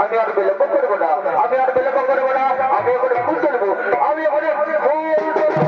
আমি আর বিলম্ব করবো না, আমি আর বিলম্ব করবো না, আমি এখন ফুল চলবো, আমি এখন ফুল চলবো।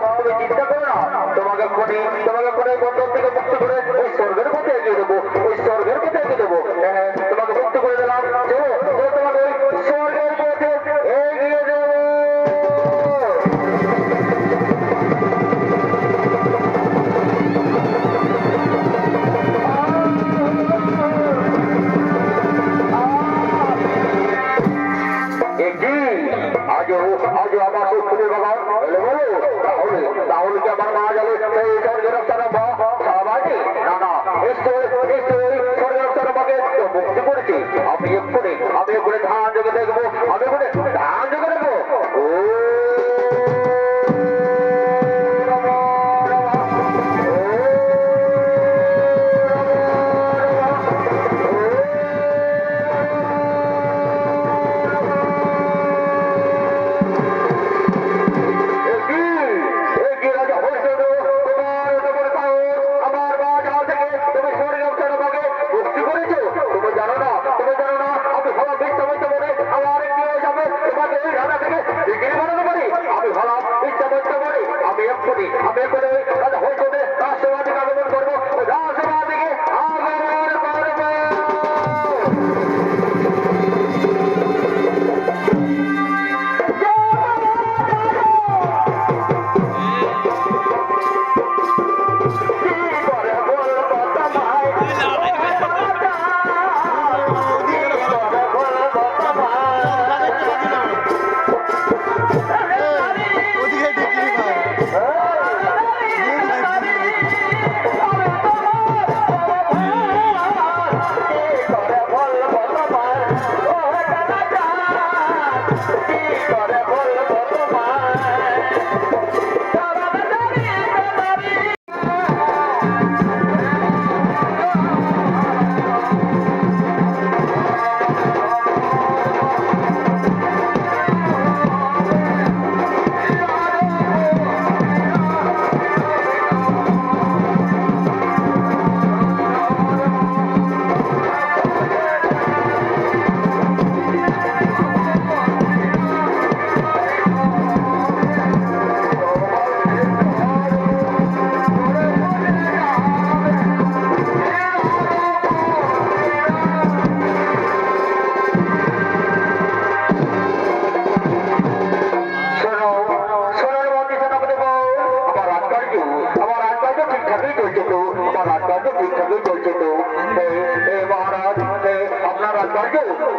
আমি তুমি চিন্তা করো না, তোমাকে কোনে বন্ধন থেকে মুক্তি করে ওই স্বর্গের পথে এগিয়ে দেবো, ওই স্বর্গের পথে এগিয়ে দেবো। হ্যাঁ, তোমাকে মুক্তি করে দিলাম, তোমাকে ওই স্বর্গের পথে এগিয়ে দেবো। আজ আমার খুবই বাবা তাহলে কি আমার মা যাবে সেই স্বর্গের রাস্তাটা সবাই না না স্বর্গের রাস্তাটা আমাকে মুক্তি করেছি। আমি এক্ষুনি ধান যোগে দেখবো, আমি এক্ষুনি ধান যোগে দেখবো। ও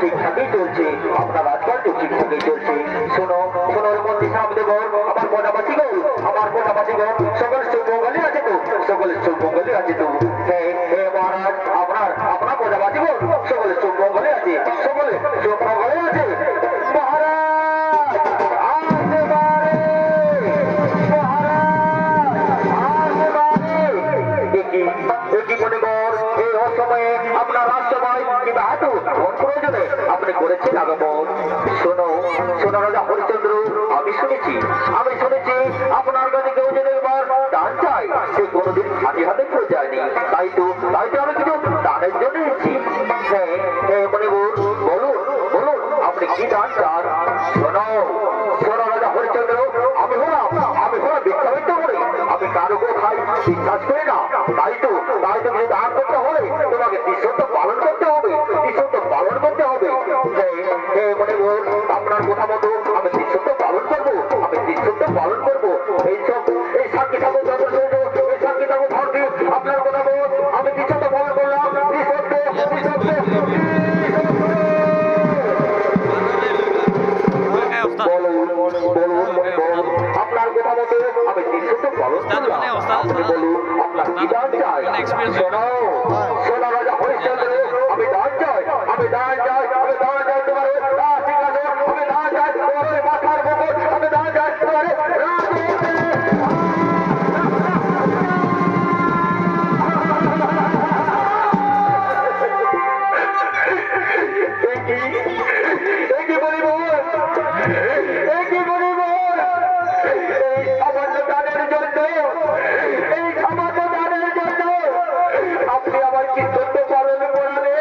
ঠিকঠাকই চলছে, আপনার রাজকার্য ঠিকঠাকই চলছে। শোনো মন্ত্রী সাহেব দেব, আমার মোটামাটি গো, সকল সুমঙ্গলই আছে তো, সকলের সুমঙ্গলই আছে তো। মহারাজ আপনার মোটামাটি গো, সকলের সুমঙ্গলই আছে, সকলে সুমঙ্গলই আছে। আপনার রাজসভায় কিংবা হাঁটু প্রয়োজনে আপনি করেছেন আগমন। শোনো রাজা হরিচন্দ্র, আমি শুনেছি আপনার কাছে কেউ যদি একবার দান চাই সে কোনোদিন খালি হাতে ফিরে যায়নি। তাই তো আমি কিছু দানের জন্য এসেছি। বলুন আপনি কি দান চান? শোনো রাজা হরিচন্দ্র, আমি হলাম বিখ্যাত করি, আমি কারো খাই বিশ্বাস করি না। তাই তো কিছু দান করতে হলে তোমাকে দৃশ্যত্ব পালন করতে হবে। আপনার কথা মতো আমি দৃশ্যত্ব পালন করবো। এই সাক্ষী ঠাকুর আপনার কথা মতো আমি দৃশ্যত্ব পালন করলাম। আপনার কথা মতো আমি দৃশ্যত্ব পালন করলাম। আপনি বলুন আপনার কি দান চাই? শোনো রাজা হরিশ্চন্দ্র, আমি দান চাই তোমার আমি দান চাই তোমার মাথার মুকুট, আমি দান চাই তোমার আপনি আমার কি সত্য পালন করালে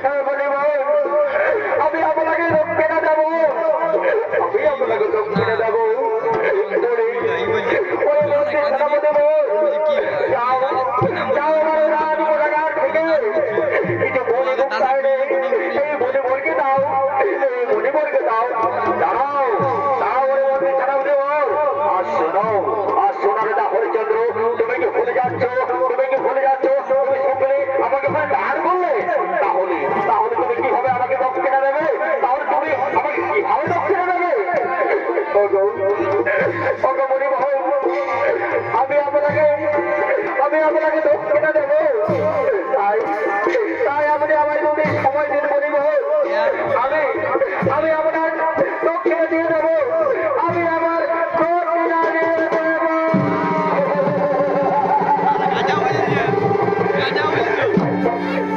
হ্যাঁ বলি ভাই, আমি আপনাকে দক্ষিণে দেবো, আমি আপনাকে দক্ষিণে দেবো। ওই মন্দির সেনাপতি বল, যাও যাও আমার রাজমোড়াঘাট থেকে কিছু বলি গুপ্তায়নে এই বলিবরকে দাও, এই বলিবরকে দাও। দাঁড়াও দাঁড়াও ওই মন্দির সেনাপতি বল। আর শোনো, আর শোনো রে হরিচন্দ্র, তুমি কি ভুলে যাচ্ছ, তুমি কি ভুলে যাচ্ছ, তুমি সকলে আমাকে ওখানে দাঁড় করলে, তাহলে তাহলে তুমি কিভাবে আমাকে দক্ষিণা দেবে, তাহলে তুমি আমাকে কিভাবে দক্ষিণা দেবে? আমি আপনাকে দক্ষিণা দেবো, তাই তাই আপনি আমায় যদি সময় দিন বলিব, আমি আমি আপনার দক্ষিণা দিয়ে দেবো, আমি আমার দক্ষিণা দিয়ে দেবো।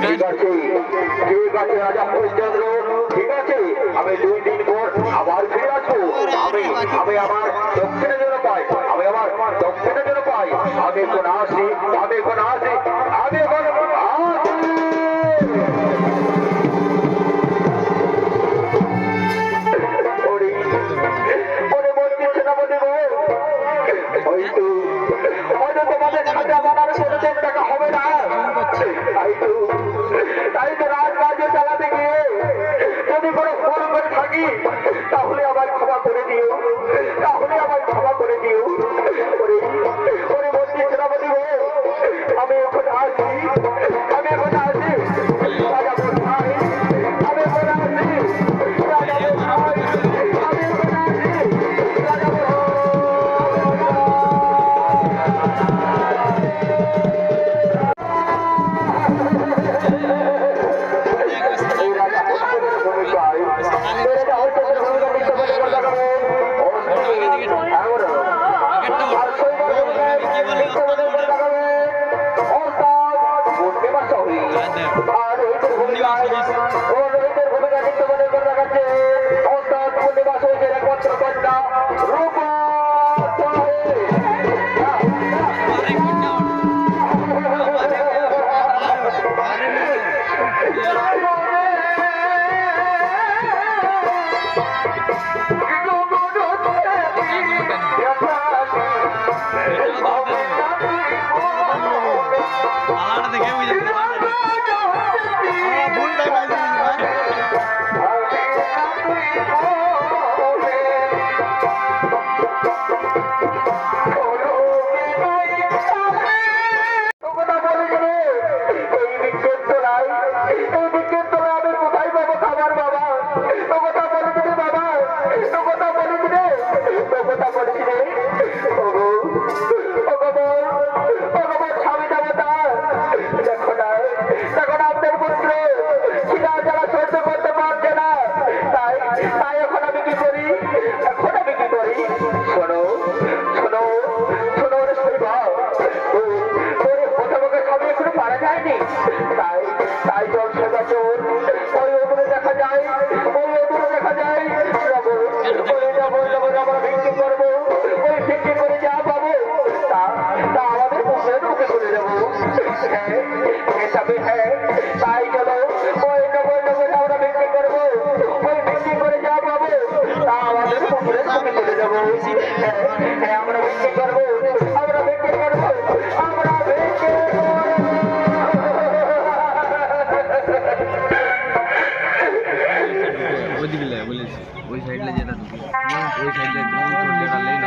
ঠিক আছে ঠিক আছে রাজা হরিশ্চন্দ্র, ঠিক আছে, আমি 2 দিন পর আবার ফিরে আসবো। আমি আমি আমার দক্ষিণের জন্য পাই, আমি আমার দক্ষিণের জন্য পাই। আমি এখন আসি, আমি এখন আসি, আমি এখন আসি। ওরে মন্দির সেনাপতি গো, হয়তো হয়তো তোমাদের সাথে আমার আর কোনো টাকা হবে না, তাই তো রাজকার্য চালাতে গিয়ে যদি কোনো ভুল করে থাকি তাহলে আবার ক্ষমা করে দিও, তাহলে আবার ক্ষমা করে দিও। ওরে মন্দির সেনাপতি গো, আমি এখন আসি, আমি এখন আসি, রাজা বসাই, আমি এখন আসি, রাজা বসাই, আমি এখন আসি, রাজা বসাই। আমরা বিক্রি করবো, আমরা বিক্রি করবো, আমরা বিক্রি করবো। ওইদিকে বলেছি ওই সাইডে যেটা ওই সাইডে একদম যেটা লেন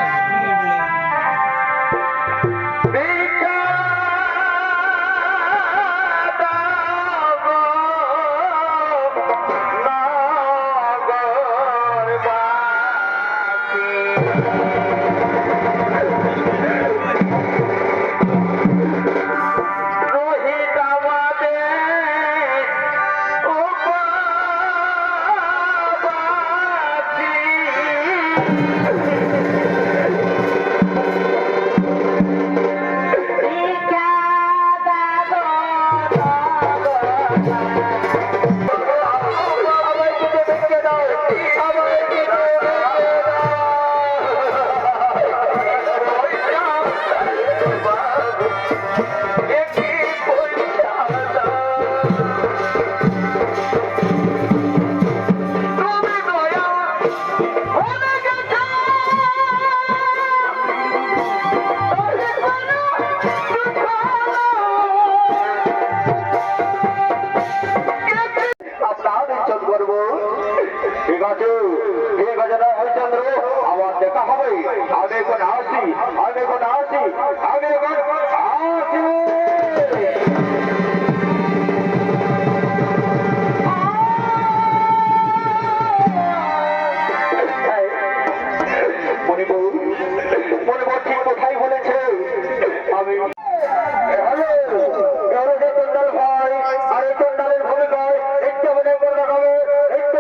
আছে না হরিচন্দ্র, আবার দেখা হবে। আমি এখন আসি, আমি এখন আসি, আমি এখন আসি। মণিপুর ঠিক কোথায় বলেছে? আমি হ্যালো, চন্ডাল ভাই, আর এই চন্ডালের ভূমিকায় একটু মনে করে রাখাবে, একটু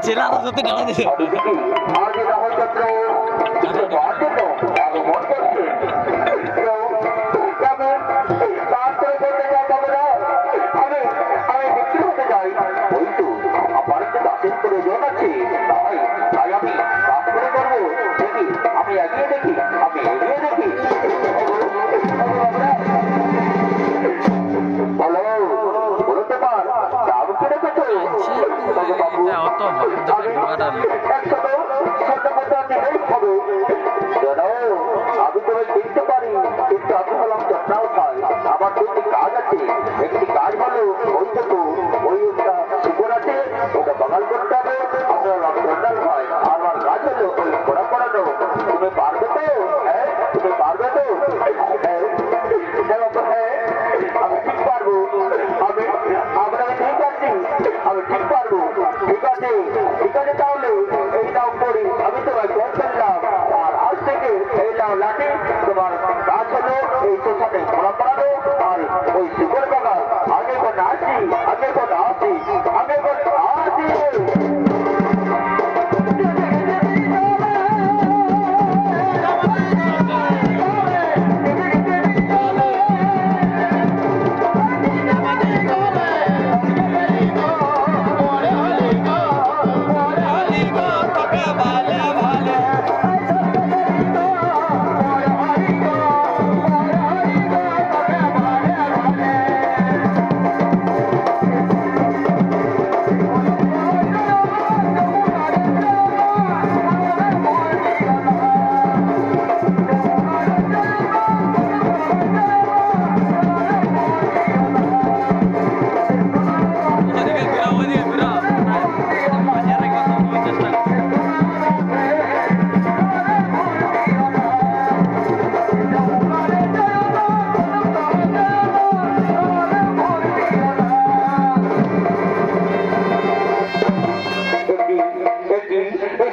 জেলা আদালতে টাকা দিছে আমি এগিয়ে দেখি, আমি এগিয়ে দেখি। বলতে পার কি রেখেছো অত আমি তো দেখতে পারি, কিন্তু আমি হলাম চন্দ্রাও খাই। আমার দুটি কাজ আছে। একটি কাজ হলো ওই তো ওই একটা শুকর আছে, ওটা বাগাল করতে হবে। আমরা হলাম চন্দ্রাল খাই। আমার কাজ হলো ওই ঘোড়া করানো। তুমি পারবে তো? হ্যাঁ, তুমি পারবে তো? হ্যাঁ, আমি ঠিক পারবো। আপনাকে ঠিক আছি, আমি ঠিক পারবো। ঠিক আছে, ঠিক আছে, তাহলে এই নাম পড়ি। আমি তোমায় ফোন করলাম আর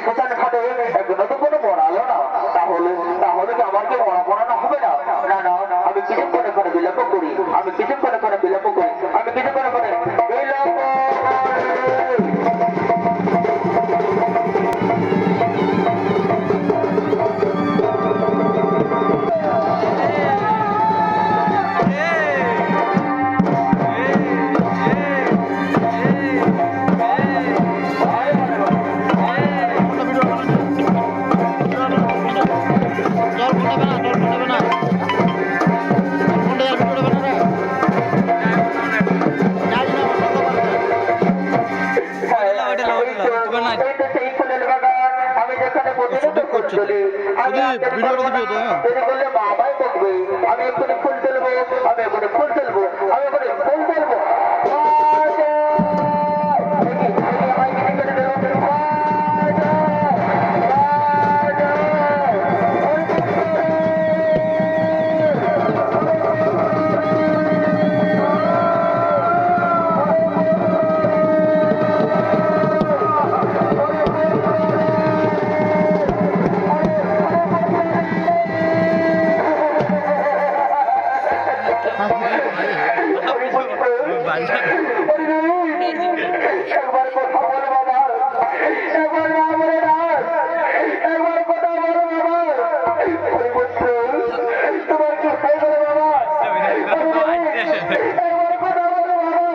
শ্মশান ঘাটে এখনো তো কোনো মরালো না, তাহলে তাহলে কি আমার কি মরা পড়ানো হবে না? না না, আমি কিছুক্ষণ এখানে বিলম্ব করি, আমি কিছুক্ষণ এখানে বিলম্ব করি, আমি কিছুক্ষণ এখানে বিলম্ব আমি এক্ষুনি ফুল তুলবো, আমি এক্ষুনি ফুল তুলবো, আমি এক্ষুনি ফুল তুলবো। একবার কথা বলো বাবা, একবার না বলে না, একবার কথা বলো বাবা। হরিপুত্র, তোমার কি হয়ে গেল বাবা? একবার কথা বলো বাবা,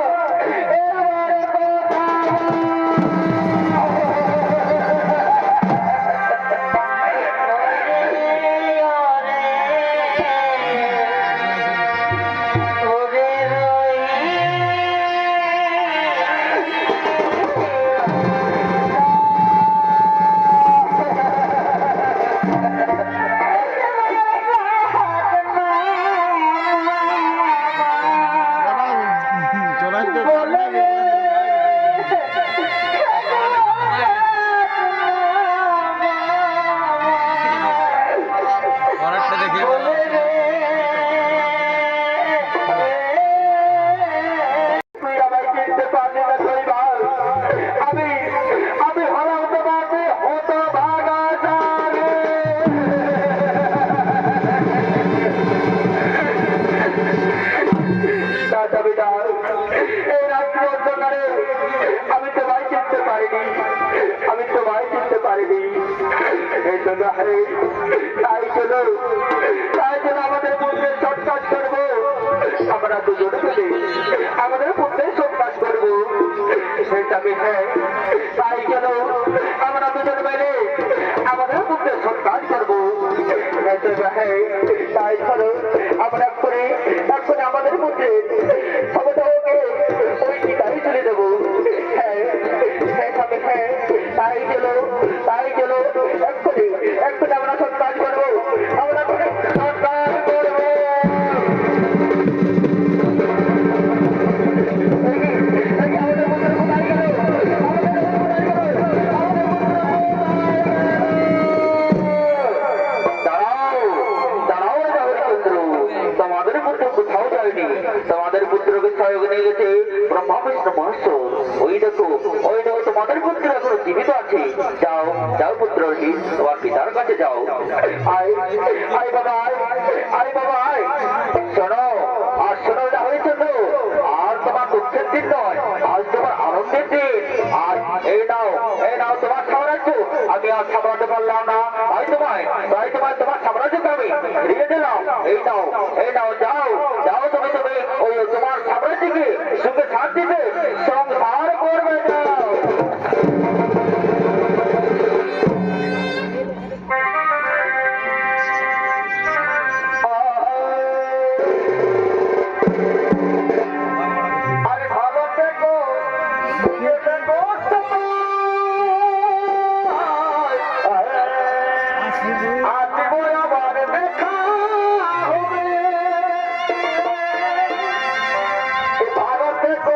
একবার কথা পরেরটা দেখে আমি হলাম তোমাকে হতো ভাগা জানে। দাদা বেটা, এই রাত্রি অন্ধকারে আমি তোমায় চিনতে পারিনি, আমি তোমায় চিনতে পারিনি। এই জন্য তাই চলো, তাই চলো আমাদের মধ্যে সৎকাজ করবো, আমরা দুজনে মিলে আমাদের মধ্যে সৎকাজ করবো। সেটা আমি তাই চলো আমরা দুজনে মিলে আমাদের মধ্যে সৎকাজ করবো। তাই চলো আমরা এক্ষুনি আমাদের মধ্যে সমুদ্রকে ওই গীতাই চলে দেবো। তাই চলো এক্ষুনি আমরা সৎকাজ করবো, আমরা সৎকাজ করবো। তোমাদের পুত্রকে সহযোগ নিয়ে গেছে ব্রহ্মা বিষ্ণু মহেশ্বর। ওই দেখো তোমাদের পুত্র এখনো জীবিত আছে। যাও যাও পুত্র, তোমার পিতার কাছে যাও। আয় বাবা, আয় বাবা, আয়। শোনো আর শোনো, এটা হয়েছে তো আর তোমার দুঃখের দিন নয়, আজ তোমার আনন্দের দিন। আর এই নাও তোমার সাম্রাজ্য। আমি আর সামলাতে পারলাম না, তাই তোমার সাম্রাজ্যকে আমি ফিরিয়ে দিলাম। এই নাও, যাও তুমি ওই তোমার সাম্রাজ্যকে সুখে শান্তিতে সংসার করবে। যাও। আরে ভালো থেকো, ভারত দেখো,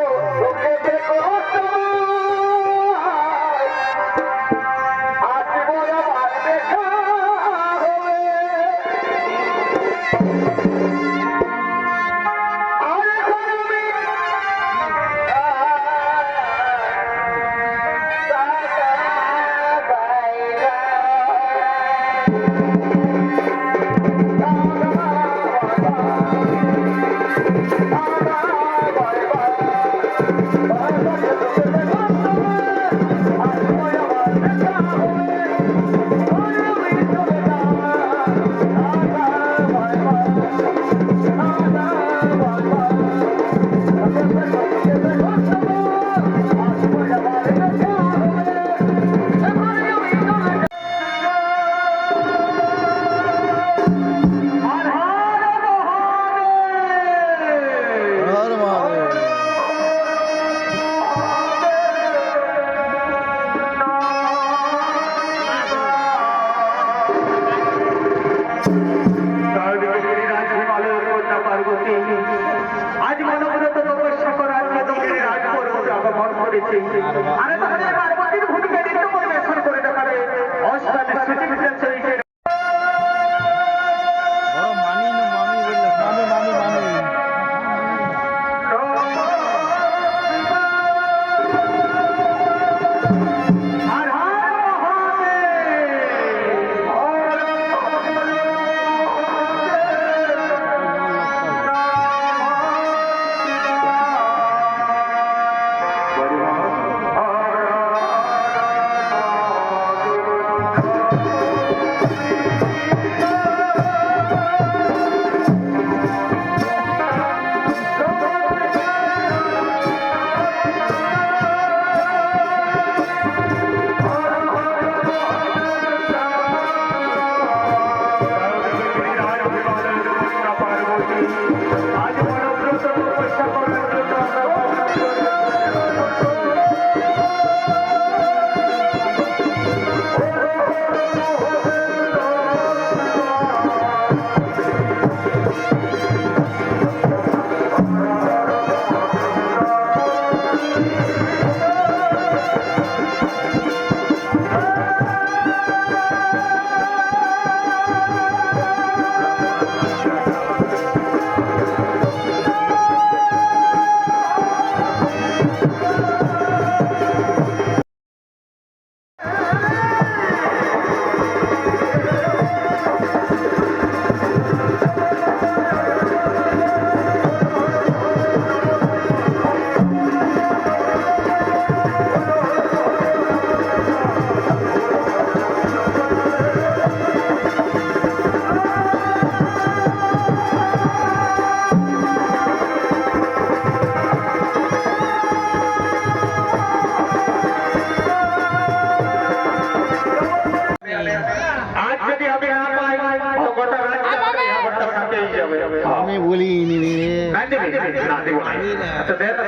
আজ যদি আমি না পাই তো গোটা রাজ্য এই খবরটা কাটেই যাবে। আমি বলিনি রে। না দেবে না দেবো না। আচ্ছা দে দে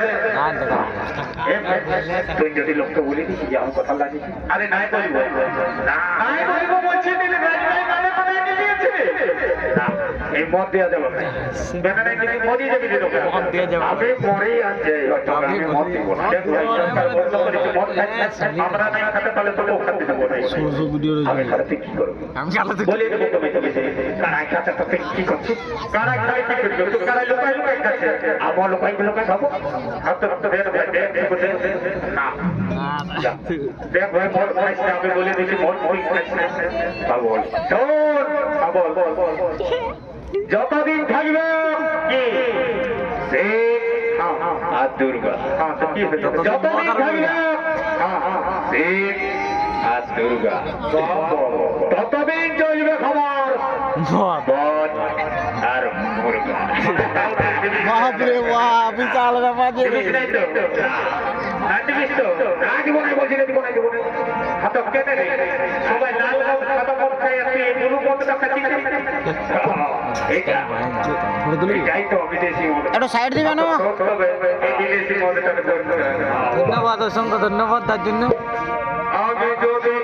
তুই যদি লোককে বলি দিস যে আমার কথা লাগে আরে নাই বলবো নাই বলবো বলছি দিলে রাজভাই মানে মানে নিয়েছে না এই মত দেওয়া যাবে না বেনারে যদি মরি যাবি যে লোকে মত দেয়া যাবে না। আমি মরেই আছে আমি মত দিব না দেখ ভাই সরকার বন্ধ করেছে মত খাচ্ছে আমরা নাই খেতে তাহলে তো লোক খেতে দেবো না সূর্য ভিডিও আমি খাতে কি করব আমি চালাতে বলে দেবো তুমি তুমি কারাই খাতে তো কি করছিস কারাই খাই কি করবি তো কারাই লোকাই লোকাই খাচ্ছে আমার লোকাই লোকাই খাবো হাত তো দেখ ভাই দেখ না দেখ ভাই মদ খাইছে আমি বলে দিচ্ছি মদ খাইছে পাগল শোন পাগল যতদিন থাকবে কি সে আর দুর্গা যতদিন থাকবে সে আর দুর্গা ততদিন চলবে খবর বন আর মুরগা বাপরে বাপ বিশাল ব্যাপার যে রে। সবাই লাল সাদা মদ খাই আসছে ব্লু মদটা খাচ্ছি ফটো তুলি এটাই তো বিদেশি মদ একটু সাইড দিবে না এই বিদেশি মদটা ধন্যবাদ অসংখ্য ধন্যবাদ তার জন্য আমি যদি